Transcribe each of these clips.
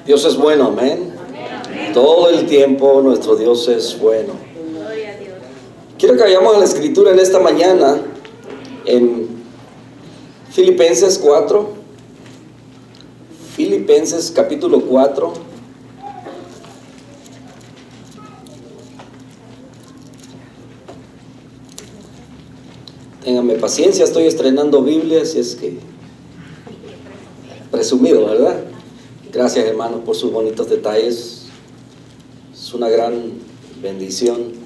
Dios es bueno, amén. Todo el tiempo nuestro Dios es bueno. Quiero que vayamos a la escritura en esta mañana, en Filipenses 4. Filipenses capítulo 4. Ténganme paciencia, estoy estrenando Biblia, así es que presumido, ¿verdad? Gracias, hermanos, por sus bonitos detalles. Es una gran bendición.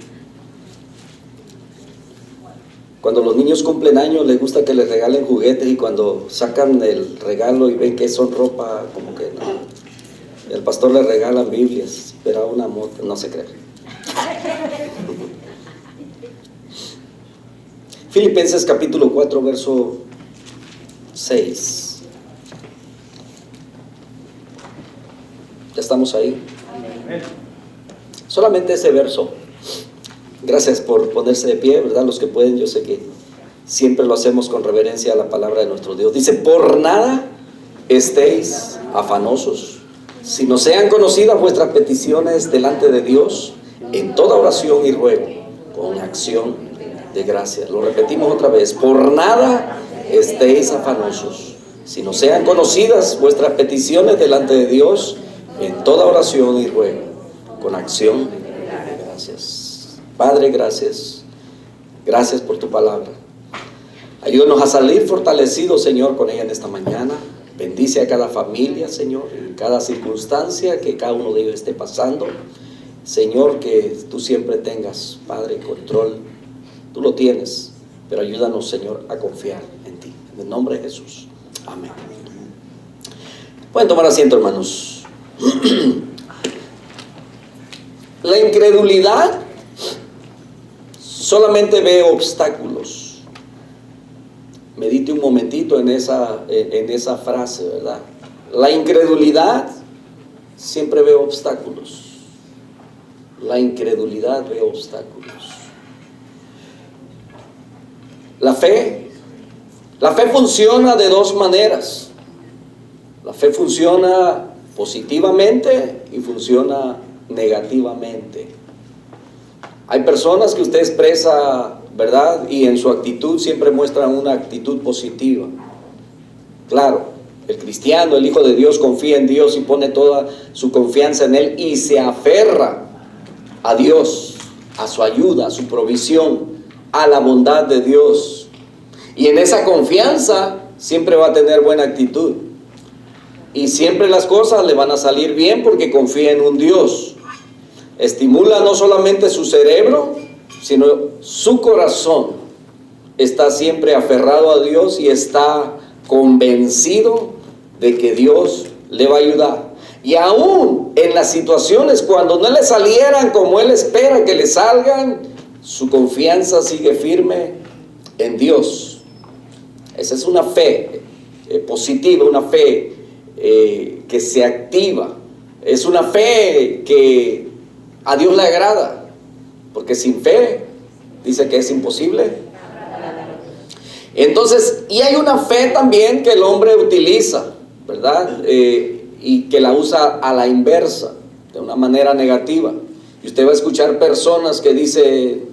Cuando los niños cumplen años, les gusta que les regalen juguetes, y cuando sacan el regalo y ven que son ropa, como que no. El pastor les regala Biblias, pero una moto, no se cree. Filipenses capítulo 4, verso 6. ¿Ya estamos ahí? Amén. Solamente ese verso. Gracias por ponerse de pie, ¿verdad? Los que pueden, yo sé que siempre lo hacemos con reverencia a la palabra de nuestro Dios. Dice: por nada estéis afanosos, sino sean conocidas vuestras peticiones delante de Dios en toda oración y ruego, con acción de gracias. Lo repetimos otra vez: por nada estéis afanosos, sino sean conocidas vuestras peticiones delante de Dios en toda oración y ruego, con acción de gracias. Padre, gracias. Gracias por tu palabra. Ayúdanos a salir fortalecidos, Señor, con ella en esta mañana. Bendice a cada familia, Señor, en cada circunstancia que cada uno de ellos esté pasando. Señor, que tú siempre tengas, Padre, control. Tú lo tienes, pero ayúdanos, Señor, a confiar en ti. En el nombre de Jesús. Amén. Pueden tomar asiento, hermanos. La incredulidad solamente ve obstáculos. Medite un momentito en esa frase, ¿verdad? La incredulidad siempre ve obstáculos. La incredulidad ve obstáculos. La fe funciona de dos maneras. La fe funciona positivamente y funciona negativamente. Hay personas que usted expresa, ¿verdad? Y en su actitud siempre muestran una actitud positiva. Claro, el cristiano, el hijo de Dios, confía en Dios y pone toda su confianza en Él y se aferra a Dios, a su ayuda, a su provisión, a la bondad de Dios. Y en esa confianza siempre va a tener buena actitud. Y siempre las cosas le van a salir bien porque confía en un Dios. Estimula no solamente su cerebro, sino su corazón. Está siempre aferrado a Dios y está convencido de que Dios le va a ayudar. Y aún en las situaciones cuando no le salieran como él espera que le salgan, su confianza sigue firme en Dios. Esa es una fe positiva, una fe que se activa. Es una fe que a Dios le agrada, porque sin fe dice que es imposible. Entonces, y hay una fe también que el hombre utiliza, ¿verdad? Y que la usa a la inversa, de una manera negativa. Y usted va a escuchar personas que dicen: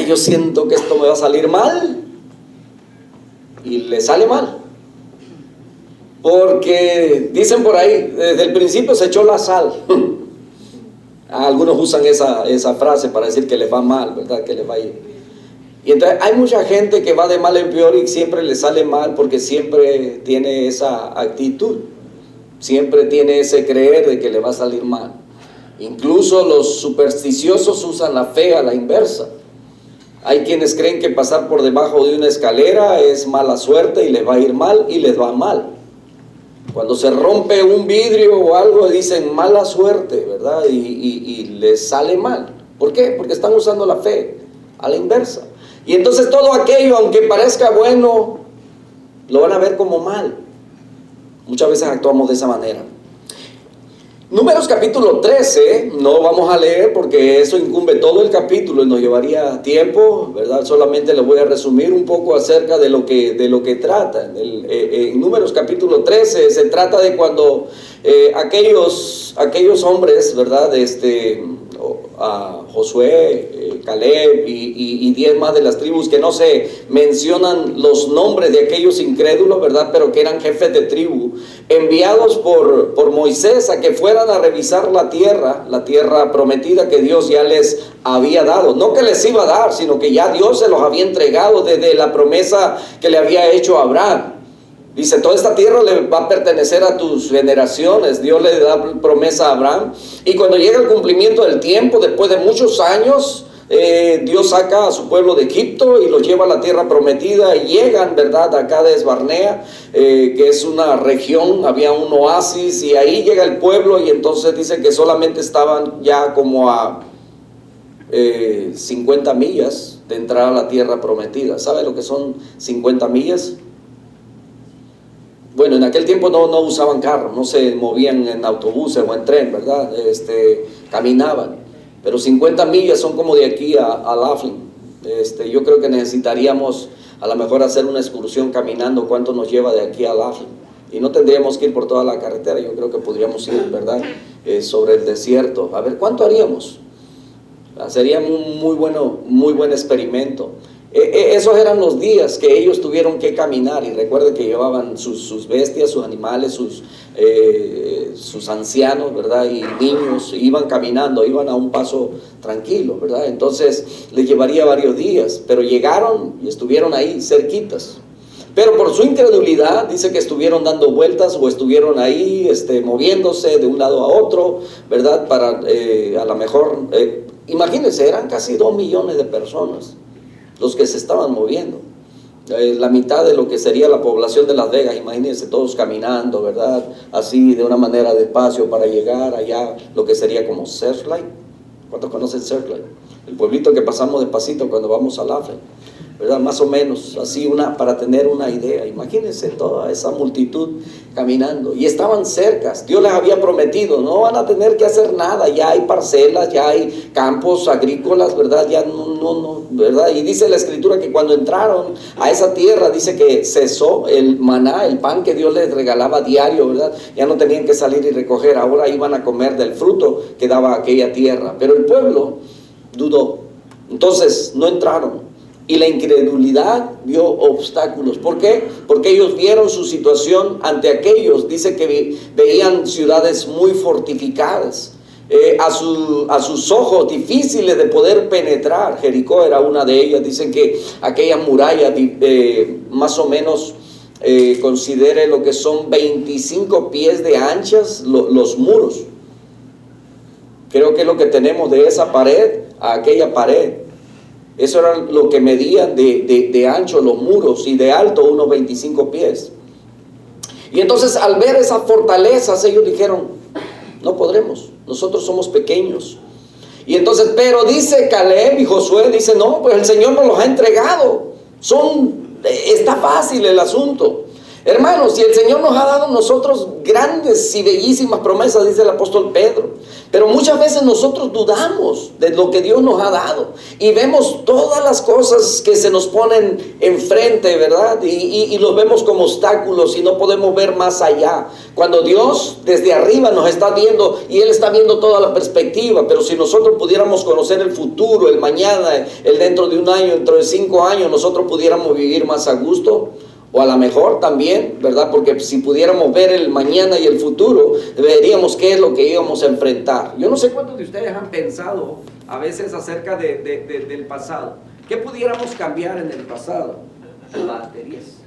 yo siento que esto me va a salir mal, y le sale mal. Porque dicen por ahí, desde el principio se echó la sal. Algunos usan esa frase para decir que les va mal, ¿verdad? Que les va a ir. Y entonces hay mucha gente que va de mal en peor y siempre le sale mal porque siempre tiene esa actitud. Siempre tiene ese creer de que le va a salir mal. Incluso los supersticiosos usan la fe a la inversa. Hay quienes creen que pasar por debajo de una escalera es mala suerte y les va a ir mal y les va mal. Cuando se rompe un vidrio o algo dicen mala suerte, ¿verdad? Y les sale mal. ¿Por qué? Porque están usando la fe a la inversa. Y entonces todo aquello, aunque parezca bueno, lo van a ver como mal. Muchas veces actuamos de esa manera. Números capítulo 13, no vamos a leer porque eso incumbe todo el capítulo y nos llevaría tiempo, ¿verdad? Solamente les voy a resumir un poco acerca de lo que trata. En Números capítulo 13 se trata de cuando aquellos hombres, ¿verdad? A Josué, Caleb y 10 más de las tribus, que no se mencionan los nombres de aquellos incrédulos, ¿verdad? Pero que eran jefes de tribu, enviados por Moisés a que fueran a revisar la tierra prometida que Dios ya les había dado. No que les iba a dar, sino que ya Dios se los había entregado desde la promesa que le había hecho a Abraham. Dice, toda esta tierra le va a pertenecer a tus generaciones. Dios le da promesa a Abraham. Y cuando llega el cumplimiento del tiempo, después de muchos años, Dios saca a su pueblo de Egipto y los lleva a la tierra prometida. Y llegan, ¿verdad?, a Cades Barnea, que es una región, había un oasis. Y ahí llega el pueblo y entonces dice que solamente estaban ya como a 50 millas de entrar a la tierra prometida. ¿Sabe lo que son 50 millas? Bueno, en aquel tiempo no usaban carros, no se movían en autobuses o en tren, ¿verdad? Caminaban. Pero 50 millas son como de aquí a Laughlin. Yo creo que necesitaríamos a lo mejor hacer una excursión caminando. ¿Cuánto nos lleva de aquí a Laughlin? Y no tendríamos que ir por toda la carretera. Yo creo que podríamos ir, ¿verdad? Sobre el desierto. A ver, ¿cuánto haríamos? Sería un muy buen experimento. Esos eran los días que ellos tuvieron que caminar, y recuerden que llevaban sus bestias, sus animales, sus ancianos, ¿verdad? Y niños, iban caminando, iban a un paso tranquilo, ¿verdad? Entonces les llevaría varios días, pero llegaron y estuvieron ahí cerquitas. Pero por su incredulidad, dice que estuvieron dando vueltas o estuvieron ahí moviéndose de un lado a otro, ¿verdad? Para a lo mejor, imagínense, eran casi 2 millones de personas los que se estaban moviendo. La mitad de lo que sería la población de Las Vegas, imagínense todos caminando, ¿verdad? Así de una manera despacio para llegar allá, lo que sería como Searchlight. ¿Cuántos conocen Searchlight? El pueblito que pasamos despacito cuando vamos a Laughlin, ¿verdad? Más o menos, así para tener una idea. Imagínense toda esa multitud caminando, y estaban cercas. Dios les había prometido, no van a tener que hacer nada, ya hay parcelas, ya hay campos agrícolas, ¿verdad? Ya no, ¿verdad? Y dice la escritura que cuando entraron a esa tierra, dice que cesó el maná, el pan que Dios les regalaba diario, ¿verdad? Ya no tenían que salir y recoger, ahora iban a comer del fruto que daba aquella tierra. Pero el pueblo dudó, entonces no entraron. Y la incredulidad vio obstáculos. ¿Por qué? Porque ellos vieron su situación ante aquellos. Dice que veían ciudades muy fortificadas, a sus ojos difíciles de poder penetrar. Jericó era una de ellas. Dicen que aquella muralla más o menos considere lo que son 25 pies de anchas los muros. Creo que es lo que tenemos de esa pared a aquella pared. Eso era lo que medían de ancho los muros, y de alto unos 25 pies. Y entonces al ver esas fortalezas, ellos dijeron, no podremos, nosotros somos pequeños. Y entonces, pero dice Caleb y Josué, dice, no, pues el Señor nos los ha entregado. Está fácil el asunto. Hermanos, si el Señor nos ha dado a nosotros grandes y bellísimas promesas, dice el apóstol Pedro, pero muchas veces nosotros dudamos de lo que Dios nos ha dado y vemos todas las cosas que se nos ponen enfrente, ¿verdad? Y los vemos como obstáculos y no podemos ver más allá. Cuando Dios desde arriba nos está viendo y Él está viendo toda la perspectiva, pero si nosotros pudiéramos conocer el futuro, el mañana, el dentro de un año, dentro de 5 años, nosotros pudiéramos vivir más a gusto. O a lo mejor también, ¿verdad? Porque si pudiéramos ver el mañana y el futuro, veríamos qué es lo que íbamos a enfrentar. Yo no sé cuántos de ustedes han pensado a veces acerca del pasado. ¿Qué pudiéramos cambiar en el pasado? Baterías.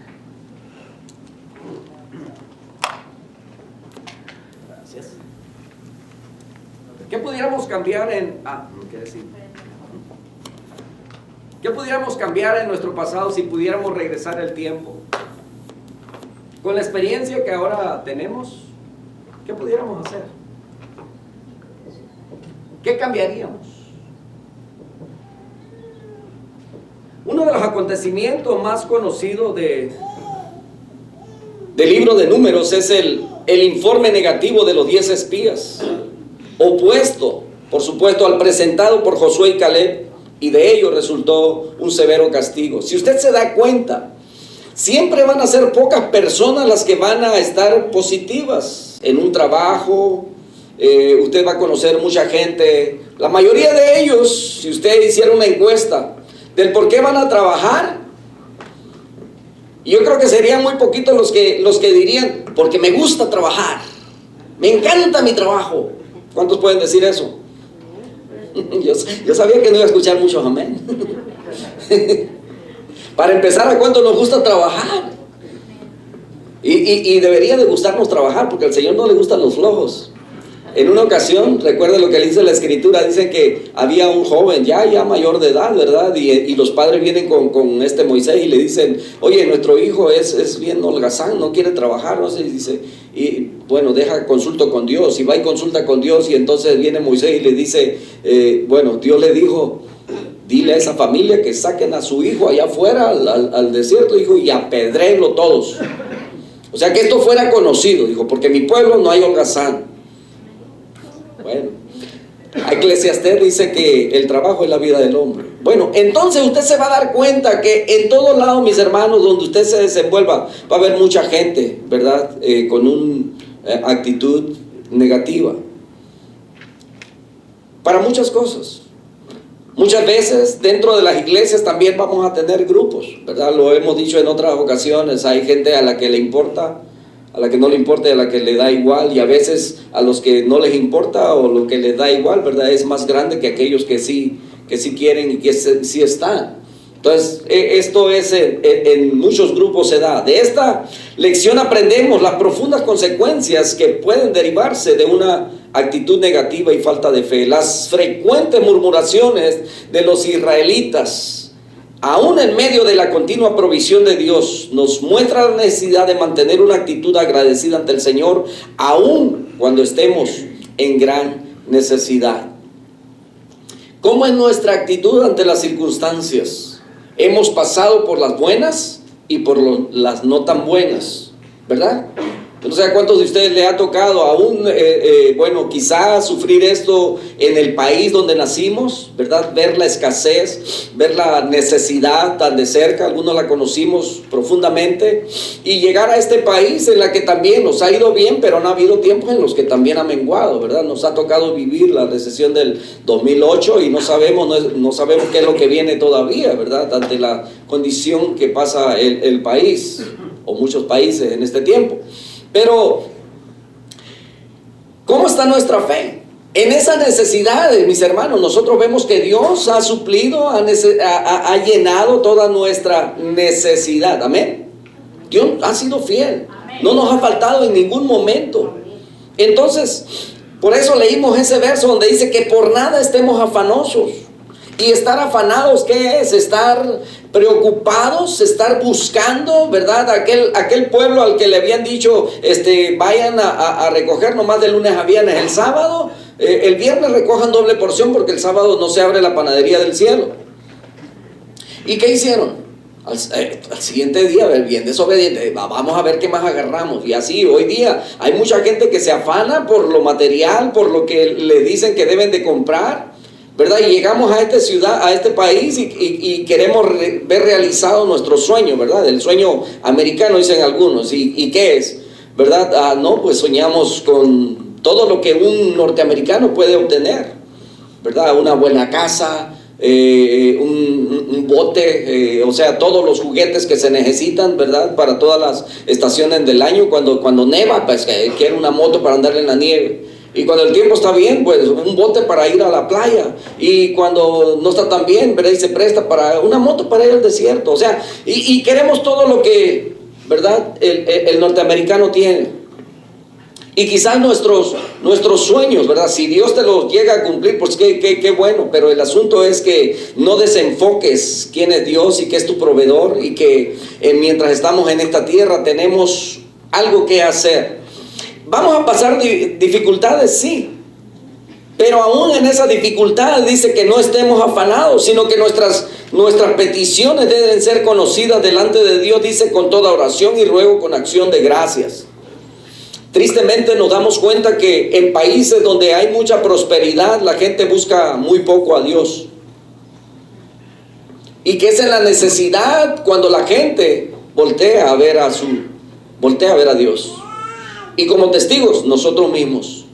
Gracias. ¿Qué pudiéramos cambiar ¿qué decir? ¿Qué pudiéramos cambiar en nuestro pasado si pudiéramos regresar el tiempo? Con la experiencia que ahora tenemos, ¿qué pudiéramos hacer? ¿Qué cambiaríamos? Uno de los acontecimientos más conocidos del libro de Números es el el informe negativo de los 10 espías, opuesto, por supuesto, al presentado por Josué y Caleb, y de ello resultó un severo castigo. Si usted se da cuenta, siempre van a ser pocas personas las que van a estar positivas en un trabajo. Usted va a conocer mucha gente, la mayoría de ellos, si usted hiciera una encuesta del por qué van a trabajar, yo creo que serían muy poquitos los que dirían, porque me gusta trabajar, me encanta mi trabajo. ¿Cuántos pueden decir eso? Yo sabía que no iba a escuchar muchos amén. Para empezar, ¿a cuánto nos gusta trabajar? Y debería de gustarnos trabajar, porque al Señor no le gustan los flojos. En una ocasión, recuerda lo que le dice la Escritura, dice que había un joven ya mayor de edad, ¿verdad? Y los padres vienen con este Moisés y le dicen, oye, nuestro hijo es bien holgazán, no quiere trabajar, no sé, y dice, y bueno, consulto con Dios, y va y consulta con Dios, y entonces viene Moisés y le dice, bueno, Dios le dijo, dile a esa familia que saquen a su hijo allá afuera al desierto, dijo, y apedréenlo todos. O sea, que esto fuera conocido, dijo, porque en mi pueblo no hay holgazán. Bueno, Eclesiastés dice que el trabajo es la vida del hombre. Bueno, entonces usted se va a dar cuenta que en todos lados, mis hermanos, donde usted se desenvuelva, va a haber mucha gente, ¿verdad? Con una actitud negativa. Para muchas cosas. Muchas veces dentro de las iglesias también vamos a tener grupos, ¿verdad? Lo hemos dicho en otras ocasiones, hay gente a la que le importa, a la que no le importa y a la que le da igual, y a veces a los que no les importa o lo que les da igual, ¿verdad? Es más grande que aquellos que sí quieren y que sí están. Entonces, esto es en muchos grupos se da. De esta lección aprendemos las profundas consecuencias que pueden derivarse de una actitud negativa y falta de fe. Las frecuentes murmuraciones de los israelitas, aún en medio de la continua provisión de Dios, nos muestra la necesidad de mantener una actitud agradecida ante el Señor, aún cuando estemos en gran necesidad. ¿Cómo es nuestra actitud ante las circunstancias? Hemos pasado por las buenas y por las no tan buenas, ¿verdad? No sé a cuántos de ustedes le ha tocado aún, bueno, quizás sufrir esto en el país donde nacimos, ¿verdad? Ver la escasez, ver la necesidad tan de cerca, algunos la conocimos profundamente, y llegar a este país en la que también nos ha ido bien, pero no ha habido tiempos en los que también ha menguado, ¿verdad? Nos ha tocado vivir la recesión del 2008 y no sabemos qué es lo que viene todavía, ¿verdad? Ante la condición que pasa el país, o muchos países en este tiempo. Pero, ¿cómo está nuestra fe? En esas necesidades, mis hermanos, nosotros vemos que Dios ha suplido, ha llenado toda nuestra necesidad. Amén. Dios ha sido fiel. No nos ha faltado en ningún momento. Entonces, por eso leímos ese verso donde dice que por nada estemos afanosos. Y estar afanados, ¿qué es? Estar preocupados, estar buscando, ¿verdad? Aquel pueblo al que le habían dicho, vayan a recoger nomás de lunes a viernes. El sábado, el viernes recojan doble porción porque el sábado no se abre la panadería del cielo. ¿Y qué hicieron? Al siguiente día, bien desobediente, vamos a ver qué más agarramos. Y así, hoy día hay mucha gente que se afana por lo material, por lo que le dicen que deben de comprar, ¿verdad? Y llegamos a esta ciudad, a este país y queremos ver realizado nuestro sueño, ¿verdad? El sueño americano, dicen algunos. ¿Y qué es? ¿Verdad? No, pues soñamos con todo lo que un norteamericano puede obtener, ¿verdad? Una buena casa, un bote, o sea, todos los juguetes que se necesitan, ¿verdad? Para todas las estaciones del año. Cuando neva, pues quiere una moto para andar en la nieve. Y cuando el tiempo está bien, pues un bote para ir a la playa. Y cuando no está tan bien, ¿verdad? Y se presta para una moto para ir al desierto. O sea, y queremos todo lo que, ¿verdad? El norteamericano tiene. Y quizás nuestros sueños, ¿verdad? Si Dios te los llega a cumplir, pues qué bueno. Pero el asunto es que no desenfoques quién es Dios y qué es tu proveedor. Y que mientras estamos en esta tierra tenemos algo que hacer. Vamos a pasar dificultades, sí, pero aún en esa dificultad dice que no estemos afanados, sino que nuestras peticiones deben ser conocidas delante de Dios, dice, con toda oración y ruego con acción de gracias. Tristemente nos damos cuenta que en países donde hay mucha prosperidad, la gente busca muy poco a Dios. Y que es en la necesidad cuando la gente voltea a ver a Dios. Y como testigos, nosotros mismos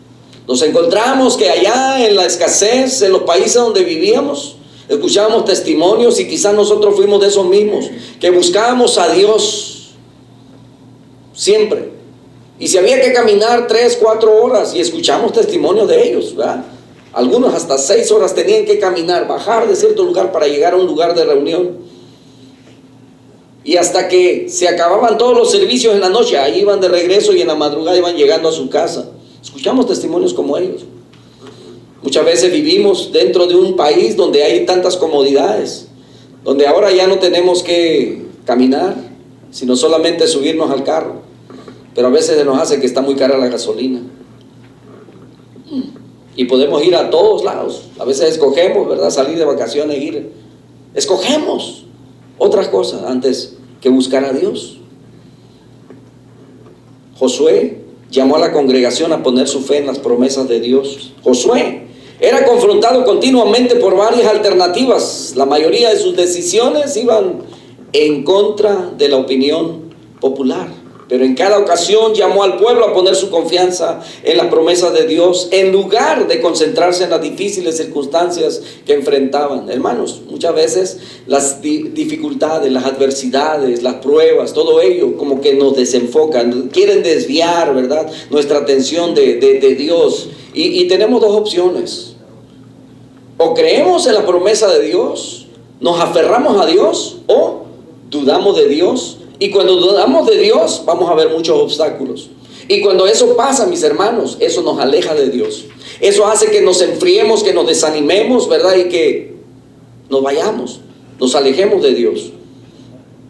nos encontramos que allá en la escasez, en los países donde vivíamos, escuchábamos testimonios y quizás nosotros fuimos de esos mismos, que buscábamos a Dios siempre. Y si había que caminar 3, 4 horas, y escuchamos testimonios de ellos, ¿verdad? Algunos hasta 6 horas tenían que caminar, bajar de cierto lugar para llegar a un lugar de reunión. Y hasta que se acababan todos los servicios en la noche, ahí iban de regreso y en la madrugada iban llegando a su casa. Escuchamos testimonios como ellos. Muchas veces vivimos dentro de un país donde hay tantas comodidades, donde ahora ya no tenemos que caminar, sino solamente subirnos al carro. Pero a veces se nos hace que está muy cara la gasolina. Y podemos ir a todos lados. A veces escogemos, ¿verdad? Salir de vacaciones, ir. Escogemos otras cosas antes que buscar a Dios. Josué llamó a la congregación a poner su fe en las promesas de Dios. Josué era confrontado continuamente por varias alternativas. La mayoría de sus decisiones iban en contra de la opinión popular. Pero en cada ocasión llamó al pueblo a poner su confianza en las promesas de Dios, en lugar de concentrarse en las difíciles circunstancias que enfrentaban. Hermanos, muchas veces las dificultades, las adversidades, las pruebas, todo ello como que nos desenfocan, quieren desviar, ¿verdad?, nuestra atención de Dios. Y tenemos dos opciones: o creemos en la promesa de Dios, nos aferramos a Dios, o dudamos de Dios. Y cuando dudamos de Dios, vamos a ver muchos obstáculos. Y cuando eso pasa, mis hermanos, eso nos aleja de Dios. Eso hace que nos enfriemos, que nos desanimemos, ¿verdad? Y que nos vayamos, nos alejemos de Dios.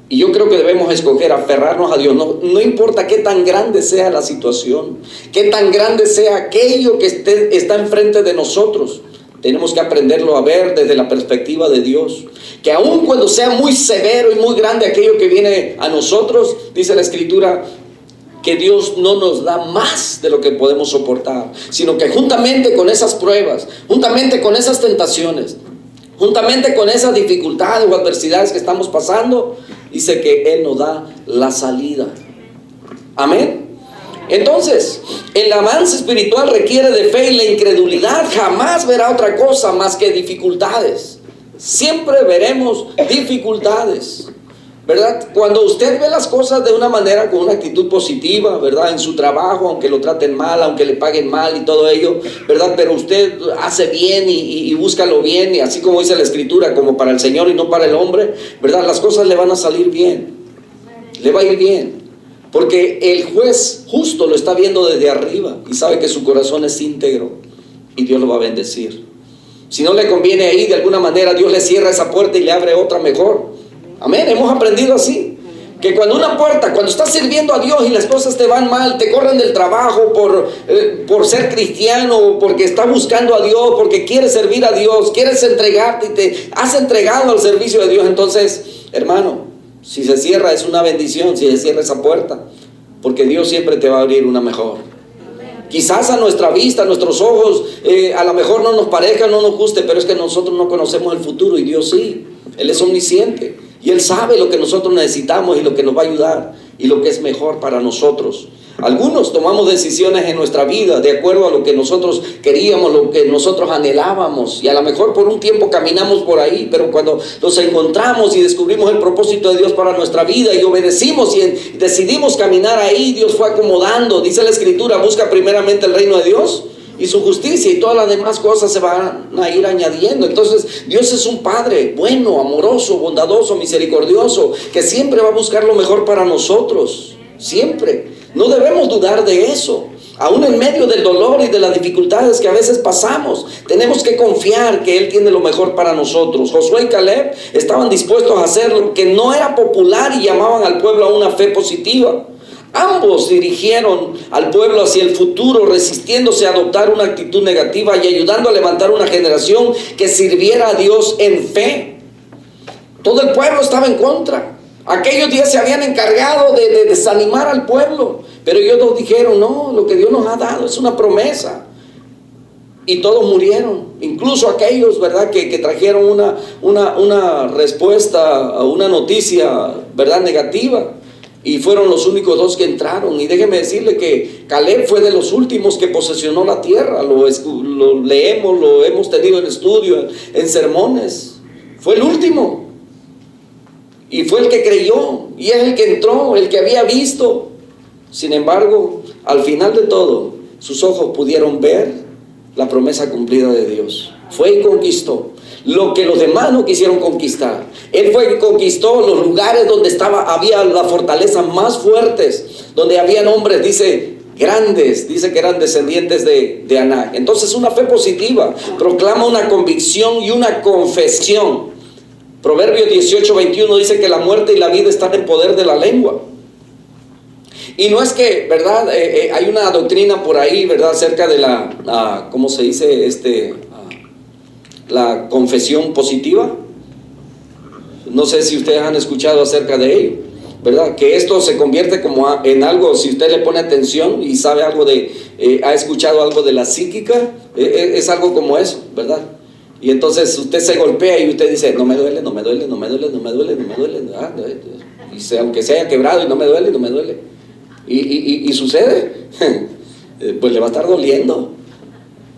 Y yo creo que debemos escoger aferrarnos a Dios. No importa qué tan grande sea la situación, qué tan grande sea aquello que está enfrente de nosotros. Tenemos que aprenderlo a ver desde la perspectiva de Dios. Que aun cuando sea muy severo y muy grande aquello que viene a nosotros, dice la Escritura, que Dios no nos da más de lo que podemos soportar, sino que juntamente con esas pruebas, juntamente con esas tentaciones, juntamente con esas dificultades o adversidades que estamos pasando, dice que Él nos da la salida. Amén. Entonces, el avance espiritual requiere de fe, y la incredulidad jamás verá otra cosa más que dificultades. Siempre veremos dificultades, ¿verdad? Cuando usted ve las cosas de una manera, con una actitud positiva, ¿verdad? En su trabajo, aunque lo traten mal, aunque le paguen mal y todo ello, ¿verdad? Pero usted hace bien y busca lo bien, y así como dice la Escritura, como para el Señor y no para el hombre, ¿verdad? Las cosas le van a salir bien, le va a ir bien. Porque el juez justo lo está viendo desde arriba y sabe que su corazón es íntegro y Dios lo va a bendecir. Si no le conviene ahí, de alguna manera Dios le cierra esa puerta y le abre otra mejor. Amén, hemos aprendido así. Que cuando estás sirviendo a Dios y las cosas te van mal, te corren del trabajo por ser cristiano, porque estás buscando a Dios, porque quieres servir a Dios, quieres entregarte y te has entregado al servicio de Dios, entonces, hermano, si se cierra es una bendición, si se cierra esa puerta, porque Dios siempre te va a abrir una mejor. Quizás a nuestra vista, a nuestros ojos, a lo mejor no nos parezca, no nos guste, pero es que nosotros no conocemos el futuro y Dios sí. Él es omnisciente y Él sabe lo que nosotros necesitamos y lo que nos va a ayudar y lo que es mejor para nosotros. Algunos tomamos decisiones en nuestra vida de acuerdo a lo que nosotros queríamos, lo que nosotros anhelábamos, y a lo mejor por un tiempo caminamos por ahí, pero cuando nos encontramos y descubrimos el propósito de Dios para nuestra vida y obedecimos y decidimos caminar ahí, Dios fue acomodando. Dice la Escritura: busca primeramente el reino de Dios y su justicia, y todas las demás cosas se van a ir añadiendo. Entonces Dios es un Padre bueno, amoroso, bondadoso, misericordioso, que siempre va a buscar lo mejor para nosotros, siempre. No debemos dudar de eso. Aún en medio del dolor y de las dificultades que a veces pasamos, tenemos que confiar que Él tiene lo mejor para nosotros. Josué y Caleb estaban dispuestos a hacer lo que no era popular y llamaban al pueblo a una fe positiva. Ambos dirigieron al pueblo hacia el futuro, resistiéndose a adoptar una actitud negativa y ayudando a levantar una generación que sirviera a Dios en fe. Todo el pueblo estaba en contra. Aquellos días se habían encargado de desanimar al pueblo, Pero ellos nos dijeron, no, lo que Dios nos ha dado es una promesa. Y todos murieron, incluso aquellos, ¿verdad?, que trajeron una respuesta, una noticia, ¿verdad?, negativa. Y fueron los únicos dos que entraron. Y déjeme decirle que Caleb fue de los últimos que posesionó la tierra. Lo leemos, lo hemos tenido en estudio, en sermones. Fue el último. Y fue el que creyó. Y es el que entró, el que había visto. Sin embargo, al final de todo, sus ojos pudieron ver la promesa cumplida de Dios. Fue y conquistó lo que los demás no quisieron conquistar. Él fue y conquistó los lugares donde había las fortalezas más fuertes, donde habían hombres, dice, grandes, dice que eran descendientes de Anac. Entonces, una fe positiva proclama una convicción y una confesión. Proverbios 18:21 dice que la muerte y la vida están en poder de la lengua. Y no es que, ¿verdad? Hay una doctrina por ahí, ¿verdad?, acerca de la, ¿cómo se dice? La confesión positiva. No sé si ustedes han escuchado acerca de ello, ¿verdad? Que esto se convierte como en algo, si usted le pone atención y sabe algo ha escuchado algo de la psíquica, es algo como eso, ¿verdad? Y entonces usted se golpea y usted dice, no me duele, no me duele, no me duele, no me duele, no me duele, y aunque se haya quebrado y no me duele, no me duele. Y sucede, pues le va a estar doliendo,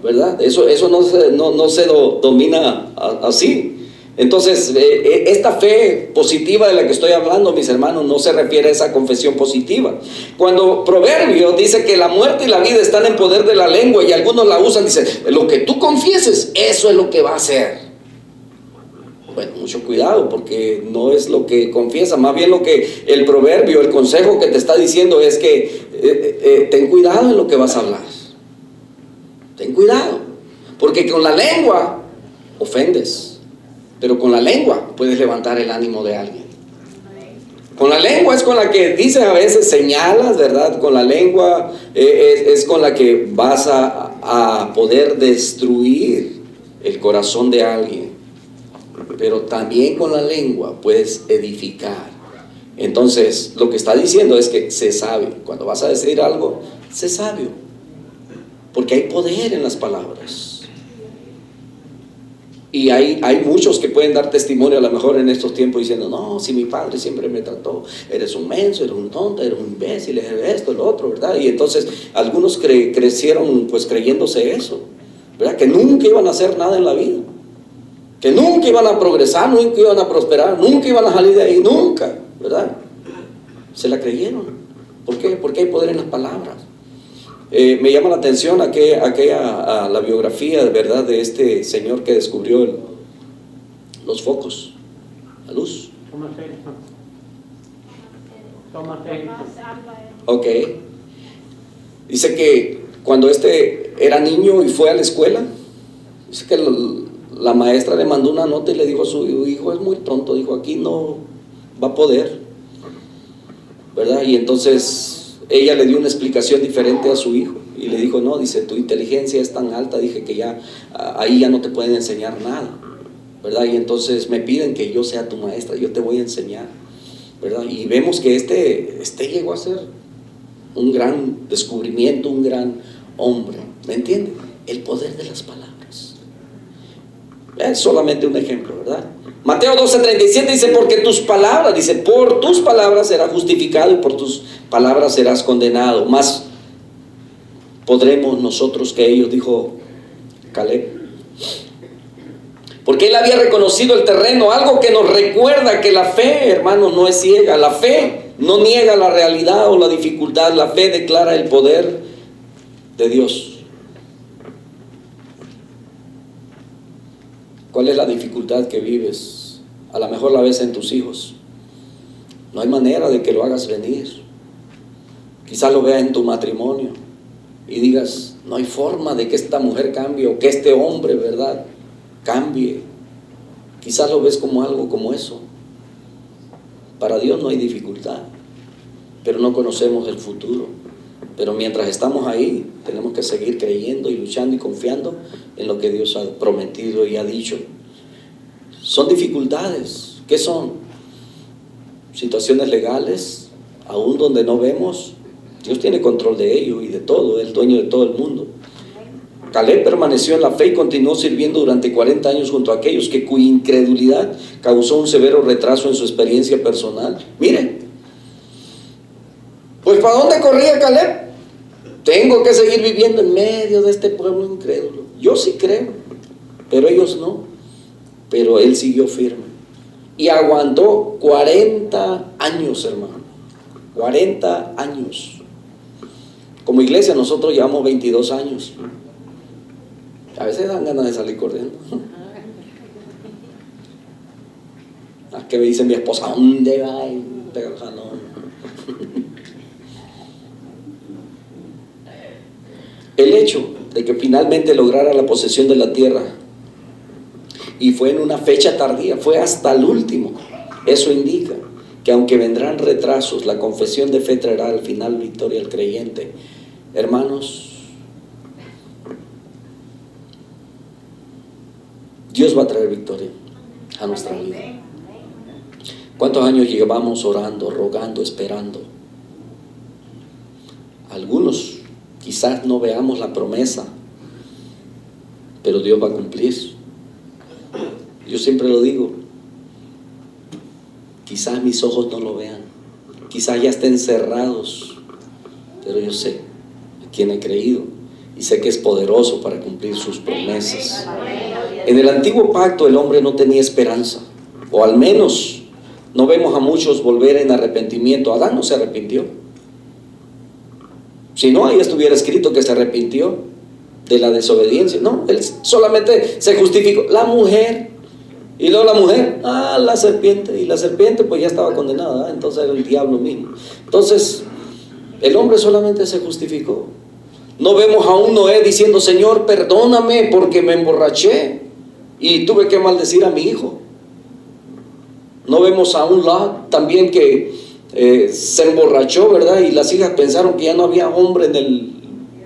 ¿verdad? Eso no se domina así. Entonces, esta fe positiva de la que estoy hablando, mis hermanos, no se refiere a esa confesión positiva. Cuando Proverbios dice que la muerte y la vida están en poder de la lengua, y algunos la usan, dicen, lo que tú confieses, eso es lo que va a ser. Bueno, mucho cuidado, porque no es lo que confiesa, más bien lo que el proverbio, el consejo que te está diciendo es que ten cuidado en lo que vas a hablar. Ten cuidado, porque con la lengua ofendes, pero con la lengua puedes levantar el ánimo de alguien. Con la lengua es con la que dices a veces, señalas, ¿verdad? Con la lengua es con la que vas a poder destruir el corazón de alguien. Pero también con la lengua puedes edificar. Entonces, lo que está diciendo es que sé sabio. Cuando vas a decir algo, sé sabio, porque hay poder en las palabras. Y hay muchos que pueden dar testimonio a lo mejor en estos tiempos diciendo, no, si mi padre siempre me trató, eres un menso, eres un tonto, eres un imbécil, eres esto, lo otro, ¿verdad? Y entonces algunos crecieron pues creyéndose eso, ¿verdad? Que nunca iban a hacer nada en la vida, que nunca iban a progresar, nunca iban a prosperar, nunca iban a salir de ahí, nunca, ¿verdad? Se la creyeron. ¿Por qué? Porque hay poder en las palabras. Me llama la atención la biografía, ¿verdad?, de este señor que descubrió los focos, la luz. Thomas Edison. Ok. Dice que cuando era niño y fue a la escuela, dice que la maestra le mandó una nota y le dijo a su hijo, es muy tonto, dijo, aquí no va a poder, ¿verdad? Y entonces ella le dio una explicación diferente a su hijo y le dijo, no, dice, tu inteligencia es tan alta, dije que ya ahí ya no te pueden enseñar nada, ¿verdad? Y entonces me piden que yo sea tu maestra, yo te voy a enseñar, ¿verdad? Y vemos que este llegó a ser un gran descubrimiento, un gran hombre, ¿me entienden? El poder de las palabras. Es solamente un ejemplo, ¿verdad? Mateo 12:37 dice, porque tus palabras, dice, por tus palabras serás justificado y por tus palabras serás condenado. Más podremos nosotros que ellos, dijo Caleb. Porque él había reconocido el terreno, algo que nos recuerda que la fe, hermanos, no es ciega. La fe no niega la realidad o la dificultad. La fe declara el poder de Dios. ¿Cuál es la dificultad que vives? A lo mejor la ves en tus hijos. No hay manera de que lo hagas venir. Quizás lo veas en tu matrimonio y digas, no hay forma de que esta mujer cambie o que este hombre, ¿verdad?, cambie. Quizás lo ves como algo como eso. Para Dios no hay dificultad, pero no conocemos el futuro. Pero mientras estamos ahí, tenemos que seguir creyendo y luchando y confiando en lo que Dios ha prometido y ha dicho. Son dificultades. ¿Qué son? Situaciones legales, aún donde no vemos Dios tiene control de ello y de todo, es el dueño de todo el mundo. Caleb permaneció en la fe y continuó sirviendo durante 40 años junto a aquellos cuya incredulidad causó un severo retraso en su experiencia personal. Mire, pues ¿para dónde corría Caleb? Tengo que seguir viviendo en medio de este pueblo incrédulo. Yo sí creo, pero ellos no. Pero él siguió firme y aguantó 40 años, hermano. 40 años. Como iglesia nosotros llevamos 22 años. A veces dan ganas de salir corriendo. Que me dice mi esposa, ¿dónde va? El hecho de que finalmente lograra la posesión de la tierra, y fue en una fecha tardía, fue hasta el último, eso indica que aunque vendrán retrasos, la confesión de fe traerá al final victoria al creyente. Hermanos, Dios va a traer victoria a nuestra vida. ¿Cuántos años llevamos orando, rogando, esperando? Algunos quizás no veamos la promesa, pero Dios va a cumplir. Yo siempre lo digo, quizás mis ojos no lo vean, quizás ya estén cerrados, pero yo sé a quién he creído y sé que es poderoso para cumplir sus promesas. En el antiguo pacto el hombre no tenía esperanza, o al menos no vemos a muchos volver en arrepentimiento. Adán no se arrepintió. Si no, ahí estuviera escrito que se arrepintió de la desobediencia. No, él solamente se justificó. La mujer, y luego la mujer, la serpiente, y la serpiente pues ya estaba condenada, entonces era el diablo mismo. Entonces el hombre solamente se justificó. No vemos a un Noé diciendo, Señor, perdóname porque me emborraché y tuve que maldecir a mi hijo. No vemos a un Lot también que se emborrachó, ¿verdad? Y las hijas pensaron que ya no había hombre en el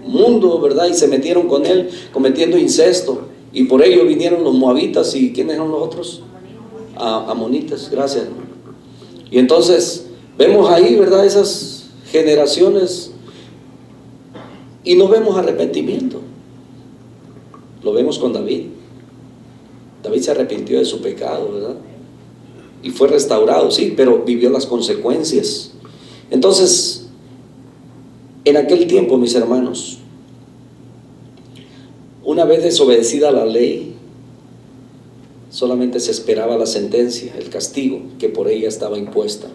mundo, ¿verdad? Y se metieron con él cometiendo incesto. Y por ello vinieron los moabitas. ¿Y quiénes eran los otros? Amonitas, gracias. Y entonces vemos ahí, ¿verdad? Esas generaciones y no vemos arrepentimiento. Lo vemos con David. David se arrepintió de su pecado, ¿verdad? Y fue restaurado, sí, pero vivió las consecuencias. Entonces, en aquel tiempo, mis hermanos, una vez desobedecida la ley, solamente se esperaba la sentencia, el castigo que por ella estaba impuesta.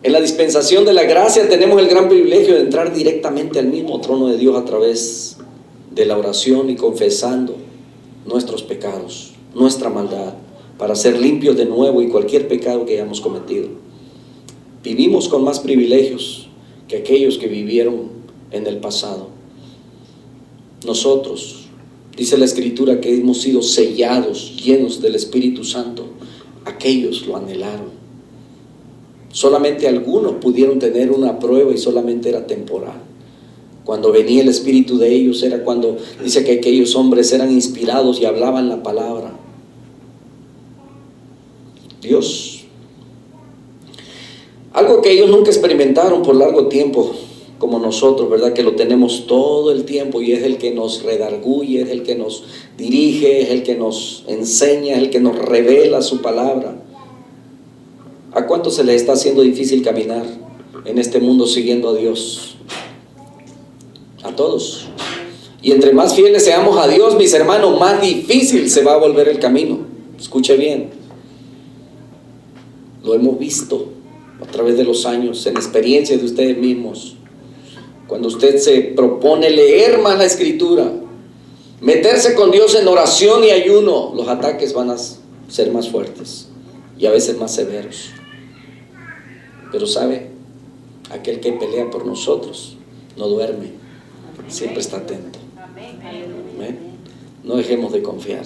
En la dispensación de la gracia tenemos el gran privilegio de entrar directamente al mismo trono de Dios a través de la oración y confesando nuestros pecados, nuestra maldad, para ser limpios de nuevo y cualquier pecado que hayamos cometido. Vivimos con más privilegios que aquellos que vivieron en el pasado. Nosotros, dice la Escritura, que hemos sido sellados, llenos del Espíritu Santo. Aquellos lo anhelaron. Solamente algunos pudieron tener una prueba y solamente era temporal. Cuando venía el Espíritu de ellos era cuando dice que aquellos hombres eran inspirados y hablaban la palabra. Dios, algo que ellos nunca experimentaron por largo tiempo como nosotros, ¿verdad? Que lo tenemos todo el tiempo y es el que nos redarguye, es el que nos dirige, es el que nos enseña, es el que nos revela su palabra. ¿A cuánto se les está haciendo difícil caminar en este mundo siguiendo a Dios? A todos. Y entre más fieles seamos a Dios, mis hermanos, más difícil se va a volver el camino. Escuche bien. Lo hemos visto a través de los años, en experiencias de ustedes mismos. Cuando usted se propone leer más la Escritura, meterse con Dios en oración y ayuno, los ataques van a ser más fuertes y a veces más severos. Pero sabe, aquel que pelea por nosotros no duerme, siempre está atento. ¿Ven? No dejemos de confiar.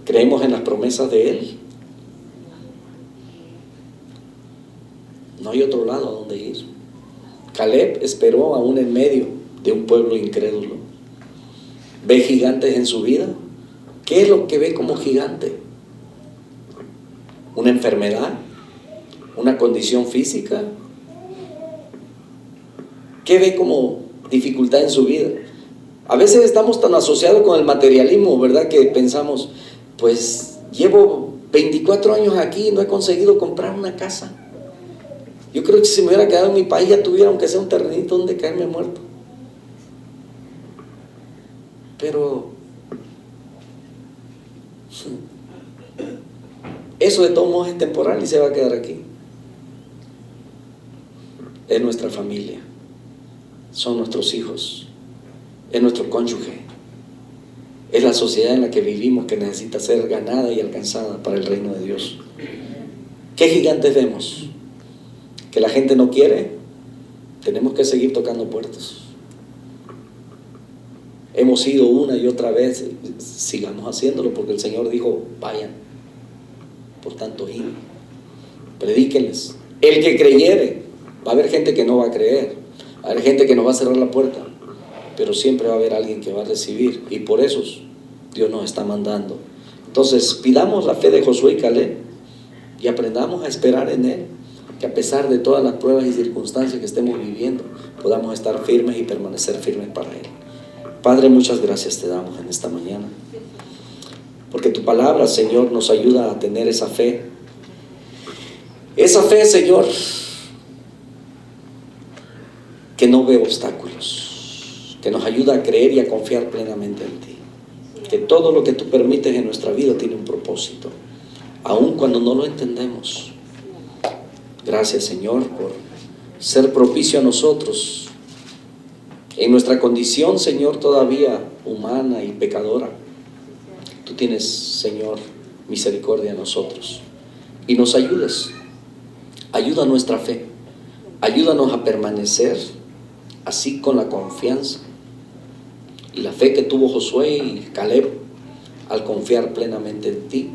Creemos en las promesas de Él. No hay otro lado a donde ir. Caleb esperó aún en medio de un pueblo incrédulo. ¿Ve gigantes en su vida? ¿Qué es lo que ve como gigante? ¿Una enfermedad? una condición física. ¿Qué ve como dificultad en su vida? A veces estamos tan asociados con el materialismo, ¿verdad? Que pensamos, pues llevo 24 años aquí y no he conseguido comprar una casa. Yo creo que si me hubiera quedado en mi país ya tuviera, aunque sea un terrenito donde caerme muerto. Pero eso de todos modos es temporal y se va a quedar aquí. Es nuestra familia, son nuestros hijos, es nuestro cónyuge, es la sociedad en la que vivimos que necesita ser ganada y alcanzada para el reino de Dios. ¿Qué gigantes vemos? ¿Que la gente no quiere? Tenemos que seguir tocando puertas. Hemos ido una y otra vez, sigamos haciéndolo porque el Señor dijo, vayan. Por tanto, id, predíquenles. El que creyere, va a haber gente que no va a creer, va a haber gente que nos va a cerrar la puerta, pero siempre va a haber alguien que va a recibir, y por eso Dios nos está mandando. Entonces, pidamos la fe de Josué y Caleb y aprendamos a esperar en Él, que a pesar de todas las pruebas y circunstancias que estemos viviendo, podamos estar firmes y permanecer firmes para Él. Padre, muchas gracias te damos en esta mañana, porque tu palabra, Señor, nos ayuda a tener esa fe. Esa fe, Señor, que no ve obstáculos, que nos ayuda a creer y a confiar plenamente en ti. Que todo lo que tú permites en nuestra vida tiene un propósito, aun cuando no lo entendemos. Gracias, Señor, por ser propicio a nosotros en nuestra condición, Señor, todavía humana y pecadora. Tú tienes, Señor, misericordia a nosotros y nos ayudas. Ayuda nuestra fe, ayúdanos a permanecer así con la confianza y la fe que tuvo Josué y Caleb al confiar plenamente en ti,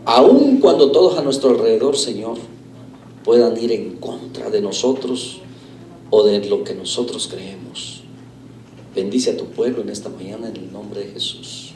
aun cuando todos a nuestro alrededor, Señor, puedan ir en contra de nosotros o de lo que nosotros creemos. Bendice a tu pueblo en esta mañana en el nombre de Jesús.